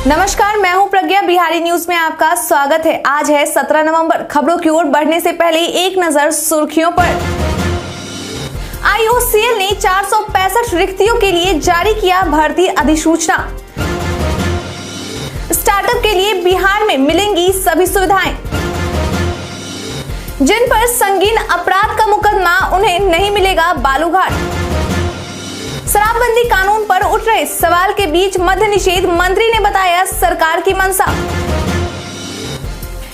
नमस्कार, मैं हूं प्रज्ञा। बिहारी न्यूज में आपका स्वागत है। आज है 17 नवंबर। खबरों की ओर बढ़ने से पहले एक नजर सुर्खियों पर। IOCL ने 465 रिक्तियों के लिए जारी किया भर्ती अधिसूचना। स्टार्टअप के लिए बिहार में मिलेंगी सभी सुविधाएं। जिन पर संगीन अपराध का मुकदमा उन्हें नहीं मिलेगा बालूघाट। शराबबंदी कानून पर उठ रहे सवाल के बीच मद्य निषेध मंत्री ने बताया सरकार की मंशा।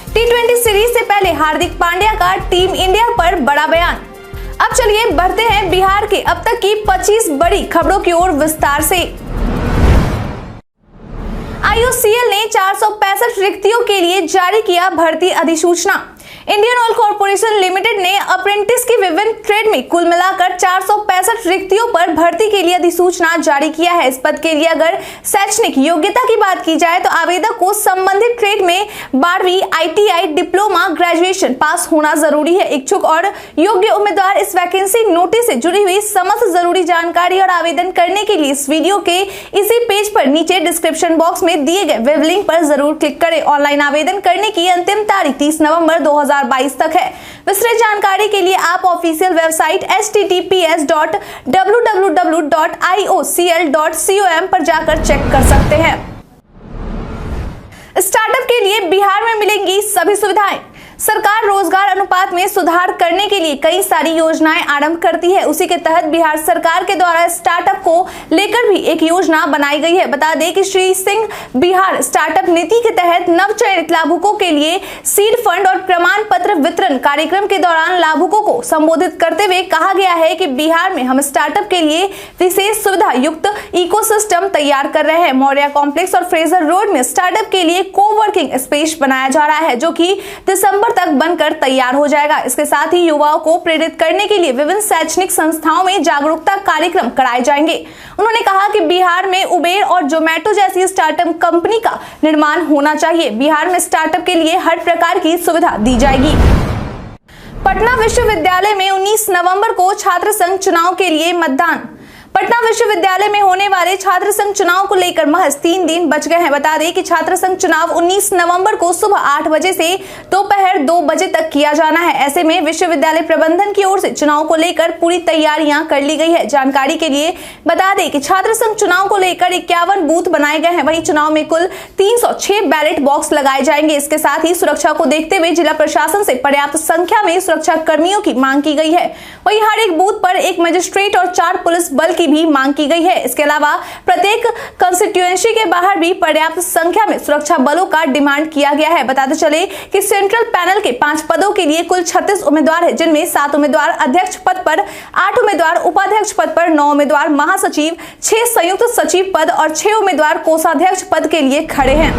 T20 सीरीज से पहले हार्दिक पांड्या का टीम इंडिया पर बड़ा बयान। अब चलिए बढ़ते हैं बिहार के अब तक की 25 बड़ी खबरों की ओर विस्तार से। IOCL ने 465 रिक्तियों के लिए जारी किया भर्ती अधिसूचना। इंडियन ऑयल कॉर्पोरेशन लिमिटेड ने अप्रेंटिस की विभिन्न ट्रेड में कुल मिलाकर 465 रिक्तियों पर भर्ती के लिए अधिसूचना जारी किया है। इस पद के लिए अगर शैक्षणिक योग्यता की बात की जाए तो आवेदक को संबंधित ट्रेड में 12वीं ITI डिप्लोमा ग्रेजुएशन पास होना जरूरी है। इच्छुक और योग्य उम्मीदवार इस वैकेंसी नोटिस से जुड़ी हुई समस्त जरूरी जानकारी और आवेदन करने के लिए इस वीडियो के इसी पेज पर नीचे डिस्क्रिप्शन बॉक्स में दिए गए वेब लिंक पर जरूर क्लिक करें। ऑनलाइन आवेदन करने की अंतिम तारीख 30 नवंबर 2022 तक है। विस्तृत जानकारी के लिए आप ऑफिशियल वेबसाइट https://www.iocl.com पर जाकर चेक कर सकते हैं। स्टार्टअप के लिए बिहार में मिलेंगी सभी सुविधाएं। सरकार रोजगार अनुपात में सुधार करने के लिए कई सारी योजनाएं आरंभ करती है। उसी के तहत बिहार सरकार के द्वारा स्टार्टअप को लेकर भी एक योजना बनाई गई है। बता दें कि श्री सिंह बिहार स्टार्टअप नीति के तहत नवचयनित लाभुकों के लिए सीड फंड और प्रमाण पत्र वितरण कार्यक्रम के दौरान लाभुकों को संबोधित करते हुए कहा गया है कि बिहार में हम स्टार्टअप के लिए विशेष सुविधा युक्त इकोसिस्टम तैयार कर रहे हैं। मौर्या कॉम्प्लेक्स और फ्रेजर रोड में स्टार्टअप के लिए कोवर्किंग स्पेस बनाया जा रहा है, जो कि दिसंबर तक बनकर तैयार हो जाएगा। इसके साथ ही युवाओं को प्रेरित करने के लिए विभिन्न शैक्षणिक संस्थाओं में जागरूकता कार्यक्रम कराए जाएंगे। उन्होंने कहा कि बिहार में उबेर और जोमेटो जैसी स्टार्टअप कंपनी का निर्माण होना चाहिए। बिहार में स्टार्टअप के लिए हर प्रकार की सुविधा दी जाएगी। पटना विश्वविद्यालय में 19 नवंबर को छात्र संघ चुनाव के लिए मतदान। पटना विश्वविद्यालय में होने वाले छात्र संघ चुनाव को लेकर महज 3 दिन बच गए हैं। बता दें कि छात्र संघ चुनाव 19 नवंबर को सुबह 8 बजे से दोपहर 2 बजे तक किया जाना है। ऐसे में विश्वविद्यालय प्रबंधन की ओर से चुनाव को लेकर पूरी तैयारियां कर ली गई है। जानकारी के लिए बता दें कि छात्र संघ चुनाव को लेकर 51 बूथ बनाए गए हैं। वहीं चुनाव में कुल 306 बैलेट बॉक्स लगाए जाएंगे। इसके साथ ही सुरक्षा को देखते हुए जिला प्रशासन से पर्याप्त संख्या में सुरक्षा कर्मियों की मांग की गई है। वहीं हर एक बूथ पर एक मजिस्ट्रेट और 4 पुलिस बल की भी मांग की गई है। इसके अलावा प्रत्येक कंस्टिट्यूएंसी के बाहर भी पर्याप्त संख्या में सुरक्षा बलों का डिमांड किया गया है। बताते चले कि सेंट्रल पैनल के 5 पदों के लिए कुल 36 उम्मीदवार हैं, जिनमें 7 उम्मीदवार अध्यक्ष पद पर, 8 उम्मीदवार उपाध्यक्ष पद पर, 9 उम्मीदवार महासचिव, 6 संयुक्त सचिव पद और 6 उम्मीदवार कोषाध्यक्ष पद के लिए खड़े हैं।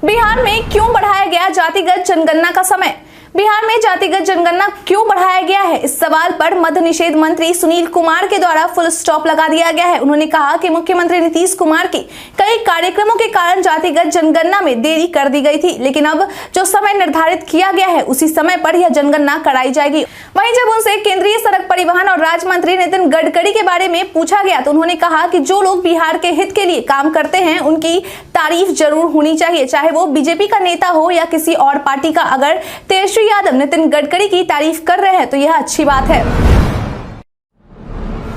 बिहार में क्यों बढ़ाया गया जातिगत जनगणना का समय? बिहार में जातिगत जनगणना क्यों बढ़ाया गया है, इस सवाल पर मद्य निषेध मंत्री सुनील कुमार के द्वारा फुल स्टॉप लगा दिया गया है। उन्होंने कहा कि मुख्यमंत्री नीतीश कुमार के कई कार्यक्रमों के कारण जातिगत जनगणना में देरी कर दी गई थी, लेकिन अब जो समय निर्धारित किया गया है उसी समय पर यह जनगणना कराई जाएगी। वहीं जब उनसे केंद्रीय सड़क परिवहन और राज्य मंत्री नितिन गडकरी के बारे में पूछा गया तो उन्होंने कहा कि जो लोग बिहार के हित के लिए काम करते हैं उनकी तारीफ जरूर होनी चाहिए, चाहे वो बीजेपी का नेता हो या किसी और पार्टी का। अगर तेजस्वी यादव नितिन गडकरी की तारीफ कर रहे हैं तो यह अच्छी बात है।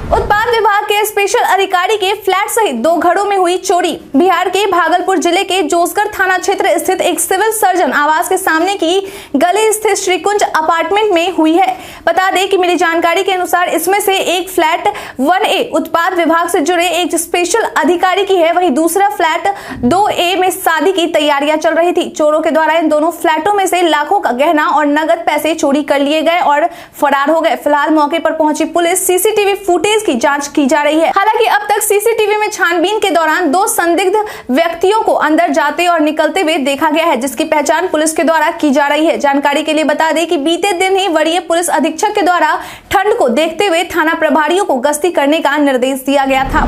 उत्पाद विभाग के स्पेशल अधिकारी के फ्लैट सहित 2 घरों में हुई चोरी। बिहार के भागलपुर जिले के जोसगढ़ थाना क्षेत्र स्थित एक सिविल सर्जन आवास के सामने की गली स्थित श्रीकुंज अपार्टमेंट में हुई है। बता दें कि मिली जानकारी के अनुसार इसमें से एक फ्लैट 1A उत्पाद विभाग से जुड़े एक स्पेशल अधिकारी की है, वहीं दूसरा फ्लैट 2A में शादी की तैयारियां चल रही थी। चोरों के द्वारा इन दोनों फ्लैटों में से लाखों का गहना और नगद पैसे चोरी कर लिए गए और फरार हो गए। फिलहाल मौके पर पहुंची पुलिस सीसीटीवी फुटेज की जांच की जा रही है। हालांकि अब तक सीसीटीवी में छानबीन के दौरान 2 संदिग्ध व्यक्तियों को अंदर जाते और निकलते हुए देखा गया है, जिसकी पहचान पुलिस के द्वारा की जा रही है। जानकारी के लिए बता दें कि बीते दिन ही वरीय पुलिस अधीक्षक के द्वारा ठंड को देखते हुए थाना प्रभारियों को गश्ती करने का निर्देश दिया गया था।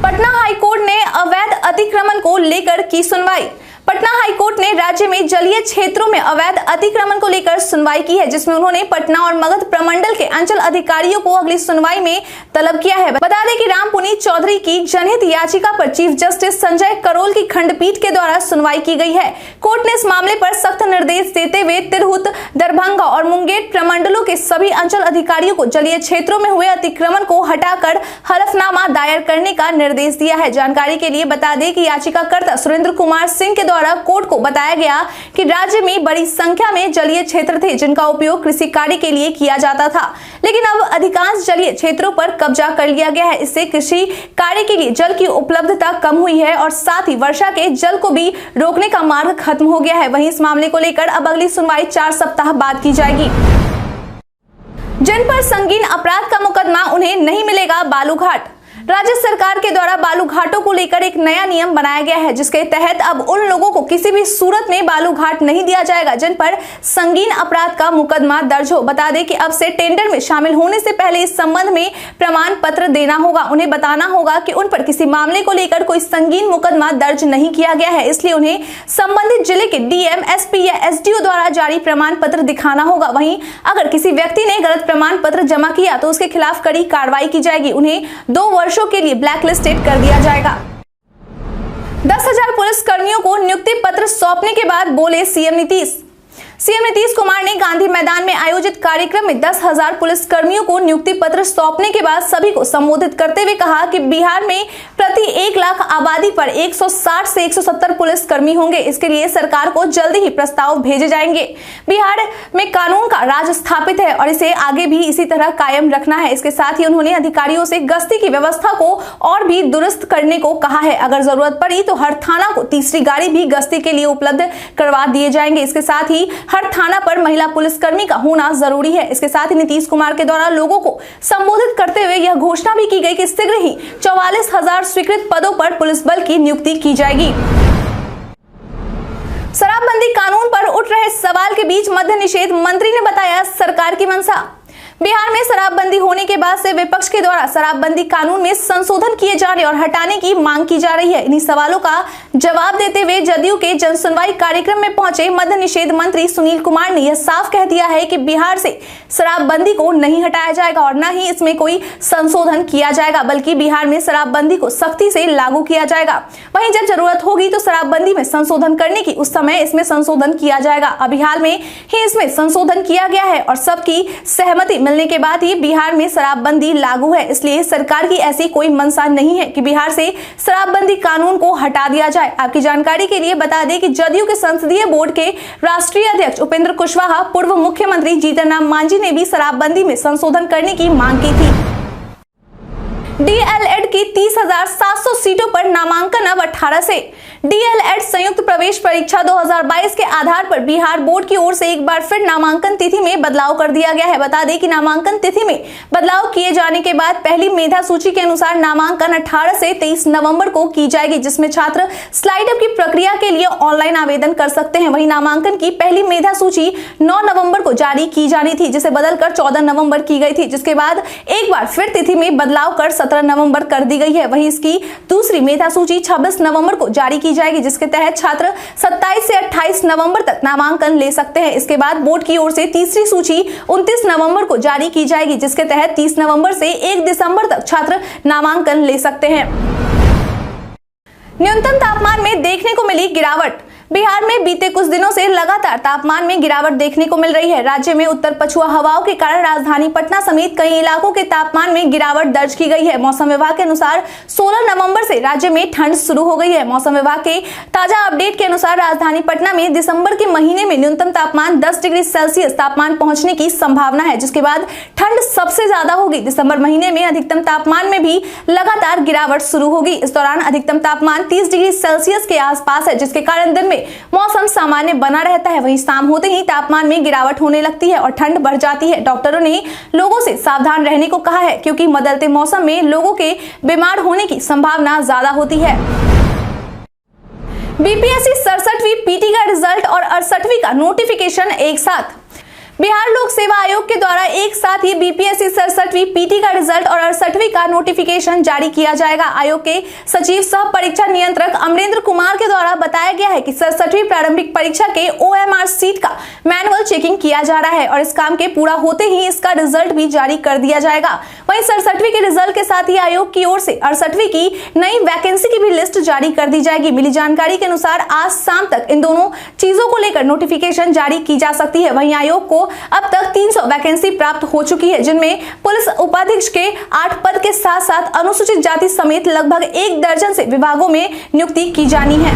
पटना हाईकोर्ट ने अवैध अतिक्रमण को लेकर की सुनवाई। पटना हाईकोर्ट ने राज्य में जलीय क्षेत्रों में अवैध अतिक्रमण को लेकर सुनवाई की है, जिसमें उन्होंने पटना और मगध प्रमंडल के अंचल अधिकारियों को अगली सुनवाई में तलब किया है। बता दें कि राम पुनीत चौधरी की जनहित याचिका पर चीफ जस्टिस संजय करोल की खंडपीठ के द्वारा सुनवाई की गई है। कोर्ट ने इस मामले पर सख्त निर्देश देते हुए तिरहुत, दरभंगा और मुंगेर प्रमंडलों के सभी अंचल अधिकारियों को जलीय क्षेत्रों में हुए अतिक्रमण को हटाकर हलफनामा दायर करने का निर्देश दिया है। जानकारी के लिए बता दें कि याचिकाकर्ता सुरेंद्र कुमार सिंह के द्वारा कोर्ट को बताया गया कि राज्य में बड़ी संख्या में जलीय क्षेत्र थे जिनका उपयोग कृषि कार्य के लिए किया जाता था, लेकिन अब अधिकांश जलीय क्षेत्रों पर कब्जा कर लिया गया है। इससे कृषि कार्य के लिए जल की उपलब्धता कम हुई है और साथ ही वर्षा के जल को भी रोकने का मार्ग खत्म हो गया है। वहीं इस मामले को लेकर अब अगली सुनवाई 4 सप्ताह बाद की जाएगी। जिन पर संगीन अपराध का मुकदमा उन्हें नहीं मिलेगा बालू घाट। राज्य सरकार के द्वारा बालू घाटों को लेकर एक नया नियम बनाया गया है, जिसके तहत अब उन लोगों को किसी भी सूरत में बालू घाट नहीं दिया जाएगा जिन पर संगीन अपराध का मुकदमा दर्ज हो। बता दें कि अब से टेंडर में शामिल होने से पहले इस संबंध में प्रमाण पत्र देना होगा। उन्हें बताना होगा कि उन पर किसी मामले को लेकर कोई संगीन मुकदमा दर्ज नहीं किया गया है, इसलिए उन्हें संबंधित जिले के डीएम, एसपी या एसडीओ द्वारा जारी प्रमाण पत्र दिखाना होगा। वहीं अगर किसी व्यक्ति ने गलत प्रमाण पत्र जमा किया तो उसके खिलाफ कड़ी कार्रवाई की जाएगी। उन्हें 2 वर्षों के लिए ब्लैक लिस्टेड कर दिया जाएगा। 10,000 पुलिस कर्मियों को नियुक्ति पत्र सौंपने के बाद बोले सीएम नीतीश। सीएम नीतीश कुमार ने गांधी मैदान में आयोजित कार्यक्रम में 10,000 पुलिस कर्मियों को नियुक्ति पत्र सौंपने के बाद सभी को संबोधित करते हुए कहा कि बिहार में प्रति 1 लाख आबादी पर 160 से 170 पुलिस कर्मी होंगे। इसके लिए सरकार को जल्दी ही प्रस्ताव भेजे जाएंगे। बिहार में कानून का राज स्थापित है और इसे आगे भी इसी तरह कायम रखना है। इसके साथ ही उन्होंने अधिकारियों से गश्ती की व्यवस्था को और भी दुरुस्त करने को कहा है। अगर जरूरत पड़ी तो हर थाना को तीसरी गाड़ी भी गश्ती के लिए उपलब्ध करवा दिए जाएंगे। इसके साथ ही हर थाना पर महिला पुलिसकर्मी का होना जरूरी है। इसके साथ ही नीतीश कुमार के द्वारा लोगों को संबोधित करते हुए यह घोषणा भी की गई कि शीघ्र ही 44,000 स्वीकृत पदों पर पुलिस बल की नियुक्ति की जाएगी। शराबबंदी कानून पर उठ रहे सवाल के बीच मद्य निषेध मंत्री ने बताया सरकार की मंशा। बिहार में शराबबंदी होने के बाद से विपक्ष के द्वारा शराबबंदी कानून में संशोधन किए जाने और हटाने की मांग की जा रही है। इन्हीं सवालों का जवाब देते हुए जदयू के जनसुनवाई कार्यक्रम में पहुंचे मद्य निषेध मंत्री सुनील कुमार ने यह साफ कह दिया है कि बिहार से शराबबंदी को नहीं हटाया जाएगा और न ही इसमें कोई संशोधन किया जाएगा, बल्कि बिहार में शराबबंदी को सख्ती से लागू किया जाएगा। वहीं जब जरूरत होगी तो शराबबंदी में संशोधन करने की उस समय इसमें संशोधन किया जाएगा। अभी हाल में ही इसमें संशोधन किया गया है और सबकी सहमति मिलने के बाद ही बिहार में शराबबंदी लागू है। इसलिए सरकार की ऐसी कोई मंशा नहीं है कि बिहार से शराबबंदी कानून को हटा दिया जाए। आपकी जानकारी के लिए बता दें कि जदयू के संसदीय बोर्ड के राष्ट्रीय अध्यक्ष उपेंद्र कुशवाहा, पूर्व मुख्यमंत्री जीतन राम मांझी ने भी शराबबंदी में संशोधन करने की मांग की थी। डीएलएड की 30,700 सीटों पर नामांकन अब 18 से। डीएलएड संयुक्त प्रवेश परीक्षा 2022 के आधार पर बिहार बोर्ड की ओर से एक बार फिर नामांकन तिथि में बदलाव कर दिया गया है। बता दें कि नामांकन तिथि में बदलाव किए जाने के बाद पहली मेधा सूची के अनुसार नामांकन 18 से 23 नवंबर को की जाएगी, जिसमें छात्र स्लाइड अप की प्रक्रिया के लिए ऑनलाइन आवेदन कर सकते हैं। वहीं नामांकन की पहली मेधा सूची 9 नवंबर को जारी की जानी थी, जिसे बदलकर 14 नवंबर की गई थी, जिसके बाद एक बार फिर तिथि में बदलाव कर 17 नवंबर कर दी गई है। वहीं इसकी दूसरी मेधा सूची 26 नवंबर को जारी की जाएगी, जिसके तहत छात्र 27 से 28 नवंबर तक नामांकन ले सकते हैं। इसके बाद बोर्ड की ओर से तीसरी सूची 29 नवंबर को जारी की जाएगी, जिसके तहत 30 नवंबर से 1 दिसंबर तक छात्र नामांकन ले सकते हैं। न्यूनतम तापमान में देखने को मिली गिरावट। बिहार में बीते कुछ दिनों से लगातार तापमान में गिरावट देखने को मिल रही है। राज्य में उत्तर पछुआ हवाओं के कारण राजधानी पटना समेत कई इलाकों के तापमान में गिरावट दर्ज की गई है। मौसम विभाग के अनुसार 16 नवंबर से राज्य में ठंड शुरू हो गई है। मौसम विभाग के ताजा अपडेट के अनुसार राजधानी पटना में दिसंबर के महीने में न्यूनतम तापमान 10 डिग्री सेल्सियस तापमान पहुंचने की संभावना है, जिसके बाद ठंड सबसे ज्यादा होगी। दिसंबर महीने में अधिकतम तापमान में भी लगातार गिरावट शुरू होगी। इस दौरान अधिकतम तापमान 30 डिग्री सेल्सियस के आसपास है, जिसके कारण दिन में मौसम सामान्य बना रहता है। वहीं शाम होते ही तापमान में गिरावट होने लगती है और ठंड बढ़ जाती है। डॉक्टरों ने लोगों से सावधान रहने को कहा है, क्योंकि बदलते मौसम में लोगों के बीमार होने की संभावना ज्यादा होती है। बीपीएससी 67वीं पीटी का रिजल्ट और 68वीं का नोटिफिकेशन एक साथ। बिहार लोक सेवा आयोग के द्वारा एक साथ ही बीपीएससी 67वीं पीटी का रिजल्ट और 68वीं का नोटिफिकेशन जारी किया जाएगा। आयोग के सचिव सह परीक्षा नियंत्रक अमरेंद्र कुमार के द्वारा बताया गया है कि 67वीं प्रारंभिक परीक्षा के OMR सीट का मैनुअल चेकिंग किया जा रहा है और इस काम के पूरा होते ही इसका रिजल्ट भी जारी कर दिया जाएगा। वहीं 67वीं के रिजल्ट के साथ ही आयोग की ओर से 68वीं की नई वैकेंसी की भी लिस्ट जारी कर दी जाएगी। मिली जानकारी के अनुसार आज शाम तक इन दोनों चीजों को लेकर नोटिफिकेशन जारी की जा सकती है। वहीं आयोग को अब तक 300 वैकेंसी प्राप्त हो चुकी है, जिनमें पुलिस उपाधीक्षक के 8 पद के साथ साथ अनुसूचित जाति समेत लगभग 1 दर्जन से विभागों में नियुक्ति की जानी है।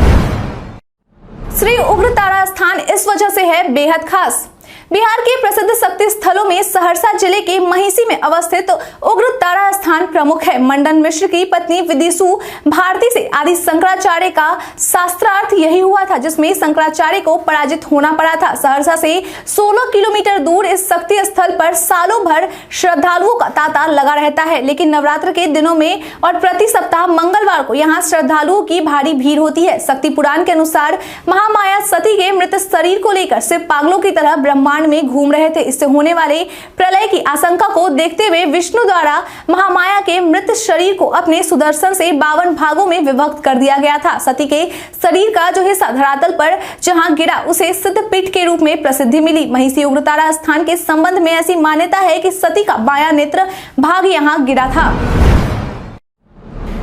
श्री उग्रतारा स्थान इस वजह से है बेहद खास। बिहार के प्रसिद्ध शक्ति स्थलों में सहरसा जिले के महिषी में अवस्थित उग्रतारा स्थान प्रमुख है। मंडन मिश्र की पत्नी विदिशु भारती से आदि शंकराचार्य का शास्त्रार्थ यही हुआ था, जिसमें शंकराचार्य को पराजित होना पड़ा था। सहरसा से 16 किलोमीटर दूर इस शक्ति स्थल पर सालों भर श्रद्धालुओं का तांता लगा रहता है, लेकिन नवरात्र के दिनों में और प्रति सप्ताह मंगलवार को यहाँ श्रद्धालुओं की भारी भीड़ होती है। शक्ति पुराण के अनुसार महामाया सती के मृत शरीर को लेकर शिव पागलों की तरह ब्रह्मांड में घूम रहे थे। इससे होने वाले प्रलय की आशंका को देखते हुए विष्णु द्वारा महामाया के मृत शरीर को अपने सुदर्शन से 52 भागों में विभक्त कर दिया गया था। सती के शरीर का जो हिस्सा धरातल पर जहां गिरा उसे सिद्धपीठ के रूप में प्रसिद्धि मिली। महिषी उग्रतारा स्थान के संबंध में ऐसी मान्यता है कि सती का बायां नेत्र भाग यहां गिरा था।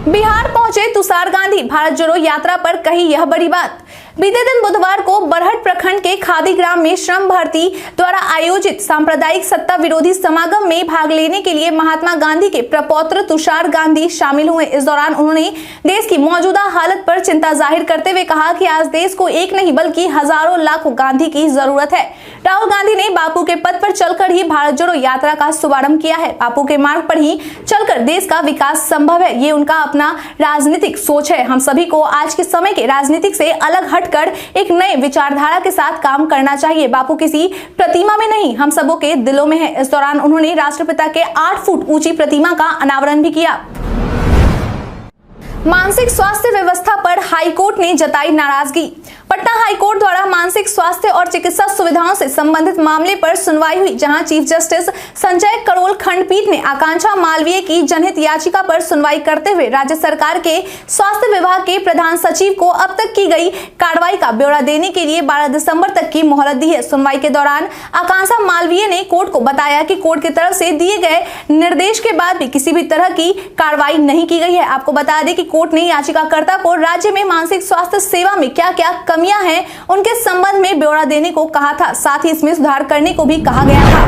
बिहार पहुंचे तुषार गांधी, भारत जोड़ो यात्रा पर कही यह बड़ी बात। बीते दिन बुधवार को बरहट प्रखंड के खादी ग्राम में श्रम भारती द्वारा आयोजित सांप्रदायिक सत्ता विरोधी समागम में भाग लेने के लिए महात्मा गांधी के प्रपौत्र तुषार गांधी शामिल हुए। इस दौरान उन्होंने देश की मौजूदा हालत पर चिंता जाहिर करते हुए कहा कि आज देश को एक नहीं बल्कि हजारों लाखों गांधी की जरूरत है। राहुल गांधी ने बापू के पथ पर चलकर ही भारत जोड़ो यात्रा का शुभारंभ किया है। बापू के मार्ग पर ही चलकर देश का विकास संभव है, ये उनका अपना राजनीतिक सोच है। हम सभी को आज के समय के राजनीतिक से अलग हटकर एक नए विचारधारा के साथ काम करना चाहिए। बापू किसी प्रतिमा में नहीं, हम सबों के दिलों में है। इस दौरान उन्होंने राष्ट्रपिता के 8 फुट ऊंची प्रतिमा का अनावरण भी किया। मानसिक स्वास्थ्य व्यवस्था पर हाईकोर्ट ने जताई नाराजगी। पटना हाईकोर्ट द्वारा मानसिक स्वास्थ्य और चिकित्सा सुविधाओं से संबंधित मामले पर सुनवाई हुई, जहां चीफ जस्टिस संजय करोल खंडपीठ ने आकांक्षा मालवीय की जनहित याचिका पर सुनवाई करते हुए राज्य सरकार के स्वास्थ्य विभाग के प्रधान सचिव को अब तक की गई कार्रवाई का ब्यौरा देने के लिए 12 दिसंबर तक की मोहलत दी है। सुनवाई के दौरान आकांक्षा मालवीय ने कोर्ट को बताया कि कोर्ट की तरफ से दिए गए निर्देश के बाद भी किसी भी तरह की कार्रवाई नहीं की गई है। आपको बता दें कि कोर्ट ने याचिकाकर्ता को राज्य में मानसिक स्वास्थ्य सेवा में क्या क्या कमियां हैं उनके संबंध में ब्यौरा देने को कहा था, साथ ही इसमें सुधार करने को भी कहा गया था।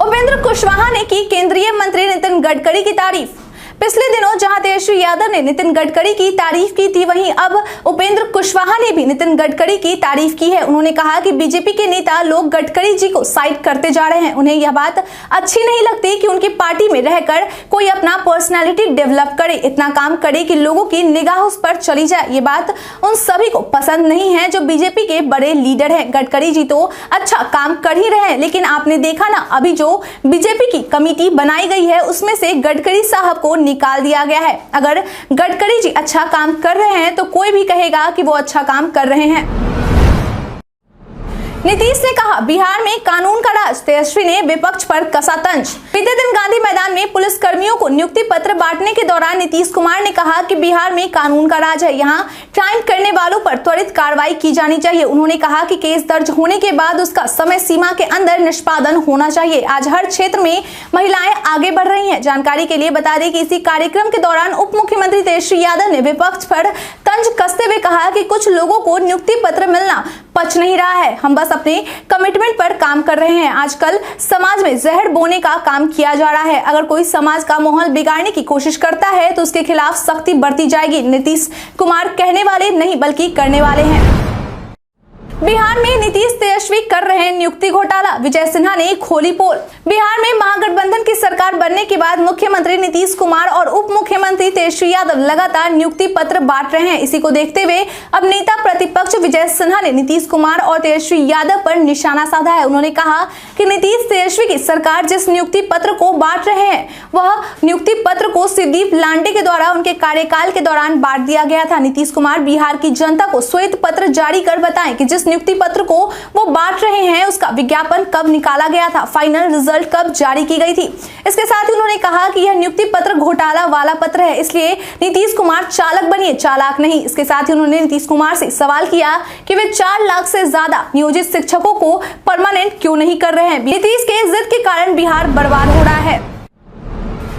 उपेंद्र कुशवाहा ने की केंद्रीय मंत्री नितिन गडकरी की तारीफ। पिछले दिनों जहां तेजस्वी यादव ने नितिन गडकरी की तारीफ की थी, वहीं अब उपेंद्र कुशवाहा ने भी नितिन गडकरी की तारीफ की है। उन्होंने कहा कि बीजेपी के नेता लोग गडकरी जी को साइड करते जा रहे हैं। उन्हें यह बात अच्छी नहीं लगती कि उनकी पार्टी में रहकर कोई अपना पर्सनालिटी डेवलप करे, इतना काम करे कि लोगों की निगाह उस पर चली जाए। ये बात उन सभी को पसंद नहीं है जो बीजेपी के बड़े लीडर हैं। गडकरी जी तो अच्छा काम कर ही रहे हैं, लेकिन आपने देखा ना, अभी जो बीजेपी की कमेटी बनाई गई है उसमें से गडकरी साहब को निकाल दिया गया है। अगर गडकरी जी अच्छा काम कर रहे हैं तो कोई भी कहेगा कि वो अच्छा काम कर रहे हैं। नीतीश ने कहा बिहार में कानून का राज, तेजस्वी ने विपक्ष पर कसा तंज। बीते दिन गांधी मैदान में पुलिस कर्मियों को नियुक्ति पत्र बांटने के दौरान नीतीश कुमार ने कहा कि बिहार में कानून का राज है, यहाँ क्राइम करने वालों पर त्वरित कार्रवाई की जानी चाहिए। उन्होंने कहा कि केस दर्ज होने के बाद उसका समय सीमा के अंदर निष्पादन होना चाहिए। आज हर क्षेत्र में महिलाएं आगे बढ़ रही हैं। जानकारी के लिए बता दें कि इसी कार्यक्रम के दौरान उप मुख्यमंत्री तेजस्वी यादव ने विपक्ष पर तंज कसते हुए कहा कि कुछ लोगों को नियुक्ति पत्र मिलना पच नहीं रहा है, हम बस अपने कमिटमेंट पर काम कर रहे हैं। आजकल समाज में जहर बोने का काम किया जा रहा है। अगर कोई समाज का माहौल बिगाड़ने की कोशिश करता है तो उसके खिलाफ सख्ती बरती जाएगी। नीतीश कुमार कहने वाले नहीं बल्कि करने वाले हैं। बिहार में नीतीश तेजस्वी कर रहे हैं नियुक्ति घोटाला, विजय सिन्हा ने खोली पोल। बिहार में महागठबंधन की सरकार बनने के बाद मुख्यमंत्री नीतीश कुमार और उप मुख्यमंत्री तेजस्वी यादव लगातार नियुक्ति पत्र बांट रहे हैं। इसी को देखते हुए अब नेता प्रतिपक्ष विजय सिन्हा ने नीतीश कुमार और तेजस्वी यादव पर निशाना साधा है। उन्होंने कहा कि नीतीश तेजस्वी की सरकार जिस नियुक्ति पत्र को बांट रहे हैं वह नियुक्ति पत्र को शिवदीप लांडे के द्वारा उनके कार्यकाल के दौरान बांट दिया गया था। नीतीश कुमार बिहार की जनता को श्वेत पत्र जारी कर बताएं कि जिस नियुक्ति पत्र को वो बांट रहे हैं उसका विज्ञापन कब निकाला गया था, फाइनल रिजल्ट कब जारी की गई थी। इसके साथ ही उन्होंने कहा कि यह नियुक्ति पत्र घोटाला वाला पत्र है, इसलिए नीतीश कुमार चालक बनिए, चालाक नहीं। इसके साथ ही उन्होंने नीतीश कुमार से सवाल किया कि वे 4 लाख से ज्यादा नियोजित शिक्षकों को परमानेंट क्यों नहीं कर रहे हैं। नीतीश के जिद के कारण बिहार बर्बाद हो रहा है।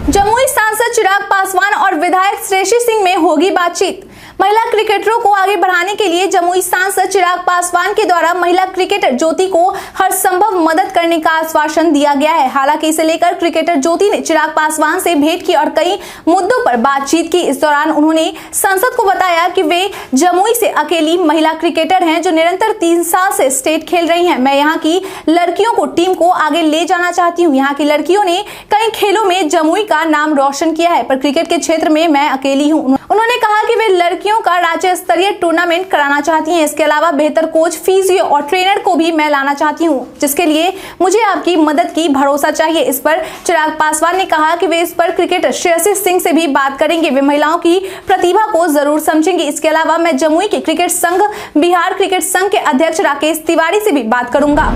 जमुई सांसद चिराग पासवान और विधायक श्रेयसी सिंह में होगी बातचीत। महिला क्रिकेटरों को आगे बढ़ाने के लिए जमुई सांसद चिराग पासवान के द्वारा महिला क्रिकेटर ज्योति को हर संभव मदद करने का आश्वासन दिया गया है। हालांकि इसे लेकर क्रिकेटर ज्योति ने चिराग पासवान से भेंट की और कई मुद्दों पर बातचीत की। इस दौरान उन्होंने सांसद को बताया कि वे जमुई से अकेली महिला क्रिकेटर हैं जो निरंतर 3 साल से स्टेट खेल रही हैं। मैं यहाँ की लड़कियों को टीम को आगे ले जाना चाहती हूँ। यहाँ की लड़कियों ने कई खेलों में जमुई का नाम रोशन किया है, पर क्रिकेट के क्षेत्र में मैं अकेली हूँ। उन्होंने कहा कि वे लड़कियों का राज्य स्तरीय टूर्नामेंट कराना चाहती हैं। इसके अलावा बेहतर कोच, फिजियो और ट्रेनर को भी मैं लाना चाहती हूं, जिसके लिए मुझे आपकी मदद की भरोसा चाहिए। इस पर चिराग पासवान ने कहा कि वे इस पर क्रिकेटर श्रेयसी सिंह से भी बात करेंगे, वे महिलाओं की प्रतिभा को जरूर समझेंगे। इसके अलावा मैं जमुई के क्रिकेट संघ, बिहार क्रिकेट संघ के अध्यक्ष राकेश तिवारी से भी बात करूंगा।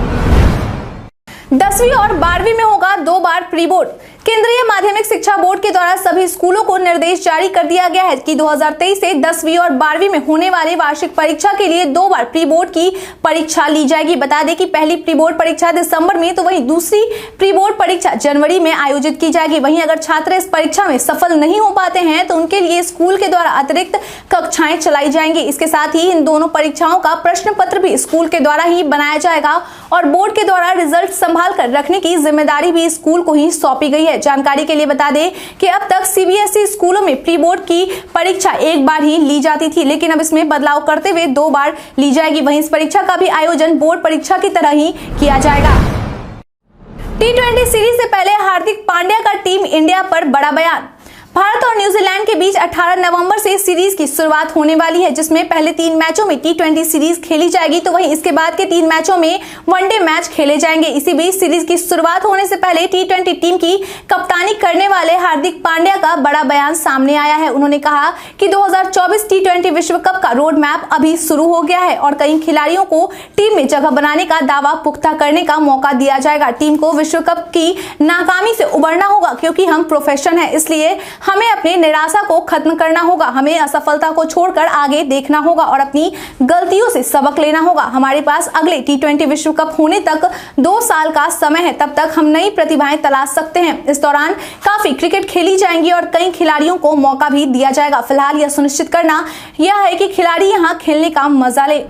10वीं और 12वीं में होगा 2 बार प्री बोर्ड। केंद्रीय माध्यमिक शिक्षा बोर्ड के द्वारा सभी स्कूलों को निर्देश जारी कर दिया गया है कि 2023 से 10वीं और 12वीं में होने वाली वार्षिक परीक्षा के लिए 2 बार प्री बोर्ड की परीक्षा ली जाएगी। बता दें कि पहली प्री बोर्ड परीक्षा दिसंबर में तो वहीं दूसरी प्री बोर्ड परीक्षा जनवरी में आयोजित की जाएगी। वहीं अगर छात्र इस परीक्षा में सफल नहीं हो पाते हैं तो उनके लिए स्कूल के द्वारा अतिरिक्त कक्षाएं चलाई जाएंगी। इसके साथ ही इन दोनों परीक्षाओं का प्रश्न पत्र भी स्कूल के द्वारा ही बनाया जाएगा और बोर्ड के द्वारा रिजल्ट संभाल कर रखने की जिम्मेदारी भी स्कूल को ही सौंपी गई है। जानकारी के लिए बता दें कि अब तक सीबीएसई स्कूलों में प्री बोर्ड की परीक्षा 1 बार ही ली जाती थी, लेकिन अब इसमें बदलाव करते हुए 2 बार ली जाएगी। वहीं इस परीक्षा का भी आयोजन बोर्ड परीक्षा की तरह ही किया जाएगा। T20 सीरीज से पहले हार्दिक पांड्या का टीम इंडिया पर बड़ा बयान। भारत और न्यूजीलैंड के बीच 18 नवंबर से सीरीज की शुरुआत होने वाली है, जिसमें पहले 3 मैचों में T20 सीरीज खेली जाएगी तो वहीं इसके बाद के 3 मैचों में वनडे मैच खेले जाएंगे। इसी बीच सीरीज की शुरुआत होने से पहले T20 टीम की कप्तानी करने वाले हार्दिक पांड्या का बड़ा बयान सामने आया है। उन्होंने कहा कि 2024 T20 विश्व कप का रोड मैप अभी शुरू हो गया है और कई खिलाड़ियों को टीम में जगह बनाने का दावा पुख्ता करने का मौका दिया जाएगा। टीम को विश्व कप की नाकामी से उबरना होगा क्योंकि हम प्रोफेशनल हैं, इसलिए हमें अपनी निराशा को खत्म करना होगा। हमें असफलता को छोड़कर आगे देखना होगा और अपनी गलतियों से सबक लेना होगा। हमारे पास अगले T20 विश्व कप होने तक 2 साल का समय है, तब तक हम नई प्रतिभाएं तलाश सकते हैं। इस दौरान काफी क्रिकेट खेली जाएंगी और कई खिलाड़ियों को मौका भी दिया जाएगा। फिलहाल यह सुनिश्चित करना यह है कि खिलाड़ी यहां खेलने का मजा ले।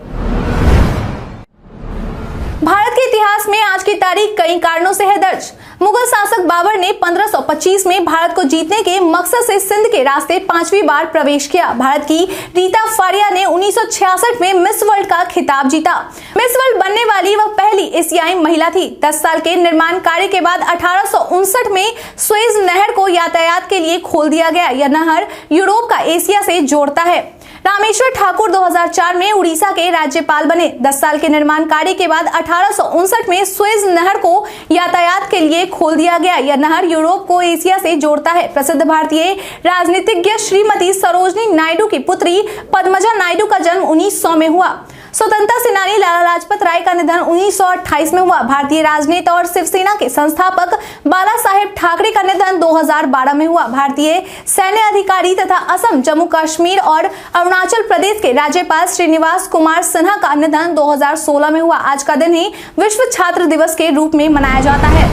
भारत के इतिहास में आज की तारीख कई कारणों से है दर्ज। मुगल शासक बाबर ने 1525 में भारत को जीतने के मकसद से सिंध के रास्ते 5वीं बार प्रवेश किया। भारत की रीता फारिया ने 1966 में मिस वर्ल्ड का खिताब जीता। मिस वर्ल्ड बनने वाली वह पहली एशियाई महिला थी। 10 साल के निर्माण कार्य के बाद 1859 में सुएज नहर को यातायात के लिए खोल दिया गया। यह नहर यूरोप का एशिया से जोड़ता है। रामेश्वर ठाकुर 2004 में उड़ीसा के राज्यपाल बने। 10 साल के निर्माण कार्य के बाद 1859 में सुएज नहर को यातायात के लिए खोल दिया गया। यह नहर यूरोप को एशिया से जोड़ता है। प्रसिद्ध भारतीय राजनीतिज्ञ श्रीमती सरोजनी नायडू की पुत्री पद्मजा नायडू का जन्म 1900 में हुआ। स्वतंत्रता सेनानी लाला लाजपत राय का निधन 1928 में हुआ। भारतीय राजनेता और शिवसेना के संस्थापक बाला साहेब ठाकरे का निधन 2012 में हुआ। भारतीय सैन्य अधिकारी तथा असम, जम्मू कश्मीर और अरुणाचल प्रदेश के राज्यपाल श्रीनिवास कुमार सिन्हा का निधन 2016 में हुआ। आज का दिन ही विश्व छात्र दिवस के रूप में मनाया जाता है।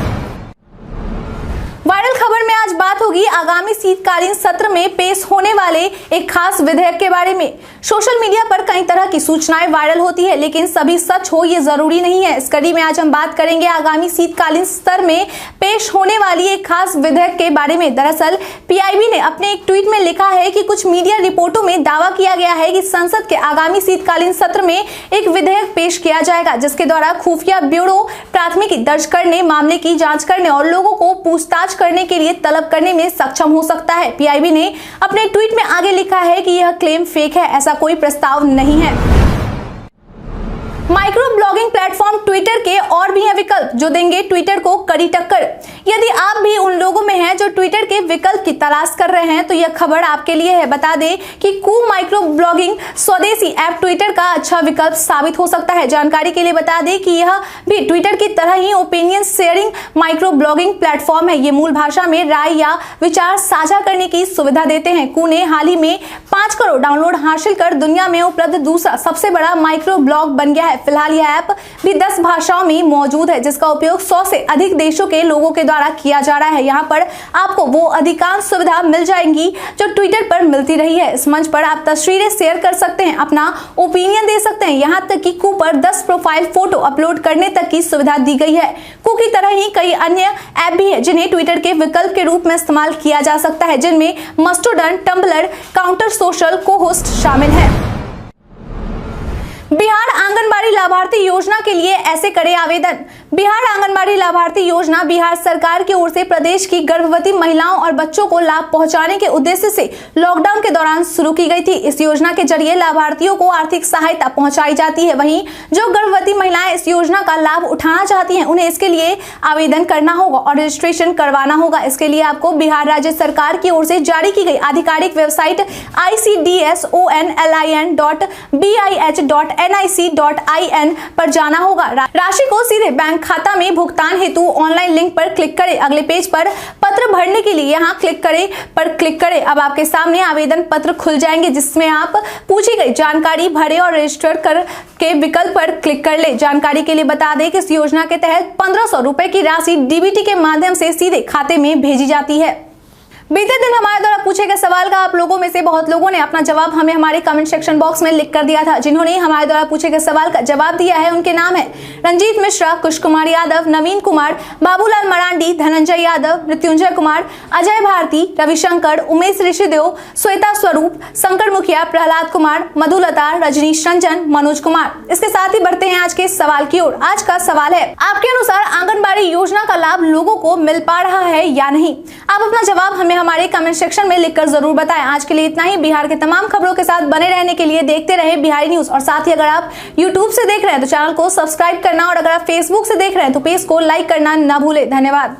वायरस वायरल खबर में आज बात होगी आगामी शीतकालीन सत्र में पेश होने वाले एक खास विधेयक के बारे में। सोशल मीडिया पर कई तरह की सूचनाएं वायरल होती है, लेकिन सभी सच हो ये जरूरी नहीं है। इस कड़ी में आज हम बात करेंगे आगामी शीतकालीन सत्र में पेश होने वाली एक खास विधेयक के बारे में। दरअसल पीआईबी ने अपने एक ट्वीट में लिखा है कि कुछ मीडिया रिपोर्टों में दावा किया गया है कि संसद के आगामी शीतकालीन सत्र में एक विधेयक पेश किया जाएगा, जिसके द्वारा खुफिया ब्यूरो प्राथमिकी दर्ज करने, मामले की जांच करने और लोगों को पूछताछ करने के लिए तलब करने में सक्षम हो सकता है। पीआईबी ने अपने ट्वीट में आगे लिखा है कि यह क्लेम फेक है, ऐसा कोई प्रस्ताव नहीं है। माइक्रो ब्लॉगिंग प्लेटफॉर्म ट्विटर के और भी हैं विकल्प जो देंगे ट्विटर को कड़ी टक्कर। यदि आप भी उन लोगों में हैं जो ट्विटर के विकल्प की तलाश कर रहे हैं तो यह खबर आपके लिए है। बता दें कि कू माइक्रो ब्लॉगिंग स्वदेशी ऐप ट्विटर का अच्छा विकल्प साबित हो सकता है। जानकारी के लिए बता दें कि यह भी ट्विटर की तरह ही opinion sharing micro blogging platform है। ये मूल भाषा में राय या विचार साझा करने की सुविधा देते हैं। कू ने हाल ही में 5 करोड़ डाउनलोड हासिल कर दुनिया में उपलब्ध दूसरा सबसे बड़ा माइक्रो ब्लॉग बन गया है। फिलहाल यह ऐप भी 10 भाषाओं में मौजूद है, जिसका उपयोग 100 से अधिक देशों के लोगों के द्वारा किया जा रहा है। यहाँ पर आपको वो अधिकांश सुविधा मिल जाएंगी जो ट्विटर पर मिलती रही है। इस मंच पर आप तस्वीरें शेयर कर सकते हैं, अपना ओपिनियन दे सकते हैं, यहाँ तक कि कू पर 10 प्रोफाइल फोटो अपलोड करने तक की सुविधा दी गई है। कू की तरह ही कई अन्य ऐप भी है जिन्हें ट्विटर के विकल्प के रूप में इस्तेमाल किया जा सकता है, जिनमें मस्टोडन, टम्बलर, काउंटर सोशल, को-होस्ट शामिल है। बिहार आंगनबाड़ी लाभार्थी योजना के लिए ऐसे करे आवेदन। बिहार आंगनबाड़ी लाभार्थी योजना बिहार सरकार की ओर से प्रदेश की गर्भवती महिलाओं और बच्चों को लाभ पहुंचाने के उद्देश्य से लॉकडाउन के दौरान शुरू की गई थी। इस योजना के जरिए लाभार्थियों को आर्थिक सहायता पहुंचाई जाती है। वहीं जो गर्भवती महिलाएं इस योजना का लाभ उठाना चाहती हैं उन्हें इसके लिए आवेदन करना होगा और रजिस्ट्रेशन करवाना होगा। इसके लिए आपको बिहार राज्य सरकार की ओर से जारी की गई आधिकारिक वेबसाइट icdsonlin.bih.nic.in पर जाना होगा। राशि को सीधे बैंक खाता में भुगतान हेतु ऑनलाइन लिंक पर क्लिक करें। अगले पेज पर पत्र भरने के लिए यहाँ क्लिक करें। अब आपके सामने आवेदन पत्र खुल जाएंगे, जिसमें आप पूछी गई जानकारी भरे और रजिस्टर कर के विकल्प पर क्लिक कर ले। जानकारी के लिए बता दें कि इस योजना के तहत 1500 रुपए की राशि डीबीटी के माध्यम से सीधे खाते में भेजी जाती है। बीते दिन हमारे द्वारा पूछे गए सवाल का आप लोगों में से बहुत लोगों ने अपना जवाब हमें हमारे कमेंट सेक्शन बॉक्स में लिख कर दिया था। जिन्होंने हमारे द्वारा पूछे गए सवाल का जवाब दिया है उनके नाम है रंजीत मिश्रा, कुश कुमार यादव, नवीन कुमार, बाबूलाल मरांडी, धनंजय यादव, मृत्युंजय कुमार, अजय भारती, रविशंकर, उमेश ऋषिदेव, श्वेता स्वरूप, शंकर मुखिया, प्रहलाद कुमार, मधुलता, रजनीश रंजन, मनोज कुमार। इसके साथ ही बढ़ते हैं आज के सवाल की ओर। आज का सवाल है, आपके अनुसार आंगनबाड़ी योजना का लाभ लोगों को मिल पा रहा है या नहीं? आप अपना जवाब हमें हमारे कमेंट सेक्शन में लिखकर जरूर बताएं। आज के लिए इतना ही। बिहार के तमाम खबरों के साथ बने रहने के लिए देखते रहे बिहारी न्यूज। और साथ ही अगर आप YouTube से देख रहे हैं तो चैनल को सब्सक्राइब करना और अगर आप Facebook से देख रहे हैं तो पेज को लाइक करना ना भूलें। धन्यवाद।